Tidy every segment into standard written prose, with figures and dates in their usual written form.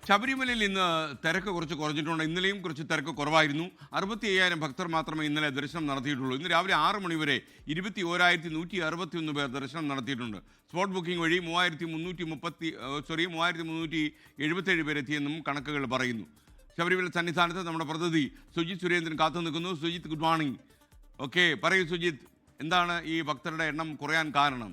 ശബരിമലയിൽ ഇന്ന് തിരക്ക് കുറഞ്ഞിട്ടുണ്ട്. ഇന്നലെയും കുറച്ച് തിരക്ക് കുറവായിരുന്നു. 65,000 ഭക്തർ മാത്രമേ ഇന്നലെ ദർശനം നടത്തിയിട്ടുള്ളൂ. ഇന്ന് രാവിലെ 6 മണി വരെ 21,161 പേർ ദർശനം നടത്തിയിട്ടുണ്ട്. സ്പോട്ട് ബുക്കിംഗ് വഴി 3,377 പേർ എത്തിയെന്നും കണക്കുകൾ പറയുന്നു. ശബരിമല സന്നിധാനത്ത് നമ്മുടെ പ്രതിനിധി സുജിത് സുരേന്ദ്രൻ കാത്തു നിൽക്കുന്നു. Sujith, good morning. ഓക്കെ, പറയൂ സുജിത്ത്, എന്താണ് ഈ ഭക്തരുടെ എണ്ണം കുറയാൻ കാരണം?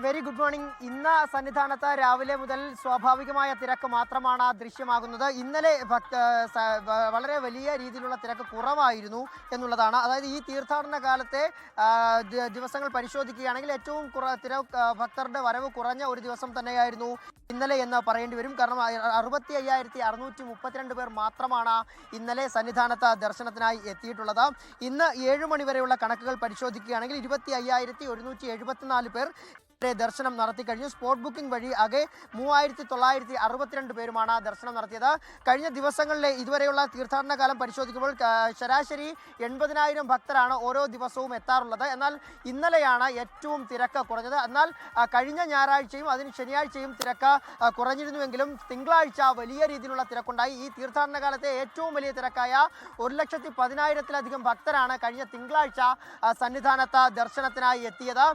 Very good morning. ഇന്ന് സന്നിധാനത്ത് രാവിലെ മുതൽ സ്വാഭാവികമായ തിരക്ക് മാത്രമാണ് ദൃശ്യമാകുന്നത്. ഇന്നലെ വളരെ വലിയ രീതിയിലുള്ള തിരക്ക് കുറവായിരുന്നു എന്നുള്ളതാണ്. അതായത് ഈ തീർത്ഥാടന കാലത്തെ ദിവസങ്ങൾ പരിശോധിക്കുകയാണെങ്കിൽ ഏറ്റവും ഭക്തരുടെ വരവ് കുറഞ്ഞ ഒരു ദിവസം തന്നെയായിരുന്നു ഇന്നലെ എന്ന് പറയേണ്ടി വരും. കാരണം 65,632 പേർ മാത്രമാണ് ഇന്നലെ സന്നിധാനത്ത് ദർശനത്തിനായി എത്തിയിട്ടുള്ളത്. ഇന്ന് 7 മണി വരെയുള്ള കണക്കുകൾ പരിശോധിക്കുകയാണെങ്കിൽ 25,174 പേർ ദർശനം നടത്തി കഴിഞ്ഞു. സ്പോട്ട് ബുക്കിംഗ് വഴി ആകെ 3,962 പേരുമാണ് ദർശനം നടത്തിയത്. കഴിഞ്ഞ ദിവസങ്ങളിലെ ഇതുവരെയുള്ള തീർത്ഥാടന കാലം പരിശോധിക്കുമ്പോൾ ശരാശരി 80,000 ഭക്തരാണ് ഓരോ ദിവസവും എത്താറുള്ളത്. എന്നാൽ ഇന്നലെയാണ് ഏറ്റവും തിരക്ക് കുറഞ്ഞത്. എന്നാൽ കഴിഞ്ഞ ഞായറാഴ്ചയും അതിന് ശനിയാഴ്ചയും തിരക്ക് കുറഞ്ഞിരുന്നുവെങ്കിലും തിങ്കളാഴ്ച വലിയ രീതിയിലുള്ള തിരക്കുണ്ടായി. ഈ തീർത്ഥാടന കാലത്തെ ഏറ്റവും വലിയ തിരക്കായ 1,10,000-ലധികം ഭക്തരാണ് കഴിഞ്ഞ തിങ്കളാഴ്ച സന്നിധാനത്ത് ദർശനത്തിനായി എത്തിയത്.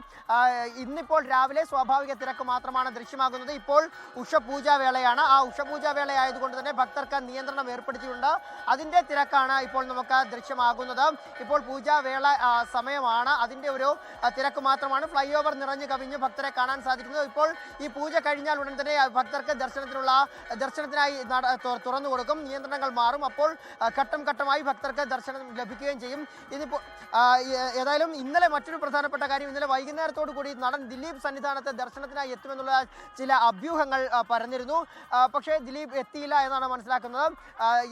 ഇന്നിപ്പോൾ രാവിലെ സ്വാഭാവിക തിരക്ക് മാത്രമാണ് ദൃശ്യമാകുന്നത്. ഇപ്പോൾ ഉഷപൂജാ വേളയാണ്. ആ ഉഷപൂജാ വേളയായതുകൊണ്ട് തന്നെ ഭക്തർക്ക് നിയന്ത്രണം ഏർപ്പെടുത്തിയിട്ടുണ്ട്. അതിൻ്റെ തിരക്കാണ് ഇപ്പോൾ നമുക്ക് ദൃശ്യമാകുന്നത്. ഇപ്പോൾ പൂജാവേള സമയമാണ്. അതിൻ്റെ ഒരു തിരക്ക് മാത്രമാണ്. ഫ്ലൈ ഓവർ നിറഞ്ഞു കവിഞ്ഞ് ഭക്തരെ കാണാൻ സാധിക്കുന്നത്. ഇപ്പോൾ ഈ പൂജ കഴിഞ്ഞാൽ ഉടൻ തന്നെ ഭക്തർക്ക് ദർശനത്തിനായി തുറന്നു കൊടുക്കും. നിയന്ത്രണങ്ങൾ മാറും. അപ്പോൾ ഘട്ടം ഘട്ടമായി ഭക്തർക്ക് ദർശനം ലഭിക്കുകയും ചെയ്യും. ഇതിപ്പോൾ ഏതായാലും ഇന്നലെ മറ്റൊരു പ്രധാനപ്പെട്ട കാര്യം, ഇന്നലെ വൈകുന്നേരത്തോടു കൂടി നടൻ ദിലീപ് സന്നിധാനത്ത് ദർശനത്തിനായി എത്തുമെന്നുള്ള ചില അഭ്യൂഹങ്ങൾ പറഞ്ഞിരുന്നു. പക്ഷേ ദിലീപ് എത്തിയില്ല എന്നാണ് മനസ്സിലാക്കുന്നത്.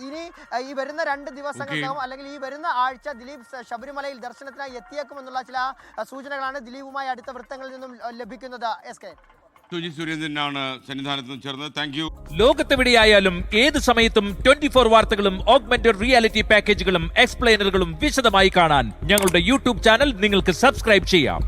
ഇനി ഈ വരുന്ന 2 ദിവസങ്ങൾക്കകം അല്ലെങ്കിൽ ഈ വരുന്ന ആഴ്ച ദിലീപ് ശബരിമലയിൽ ദർശനത്തിനായി എത്തിയേക്കുമെന്നുള്ള ചില സൂചനകളാണ് ദിലീപുമായി അടുത്ത വൃത്തങ്ങളിൽ നിന്നും ലഭിക്കുന്നത്. സുജിത് സുരേന്ദ്രനാണ് സന്നിധാനത്ത് നിന്ന് ചേർന്നത്. Thank you. ലോകത്തെവിടെയായാലും ഏത് സമയത്തും 24 വാർത്തകളും ഓഗ്മെന്റഡ് റിയാലിറ്റി പാക്കേജുകളും എക്സ്പ്ലെയിനറുകളും വിശദമായി കാണാൻ ഞങ്ങളുടെ യൂട്യൂബ് ചാനൽ നിങ്ങൾക്ക് സബ്സ്ക്രൈബ് ചെയ്യാം.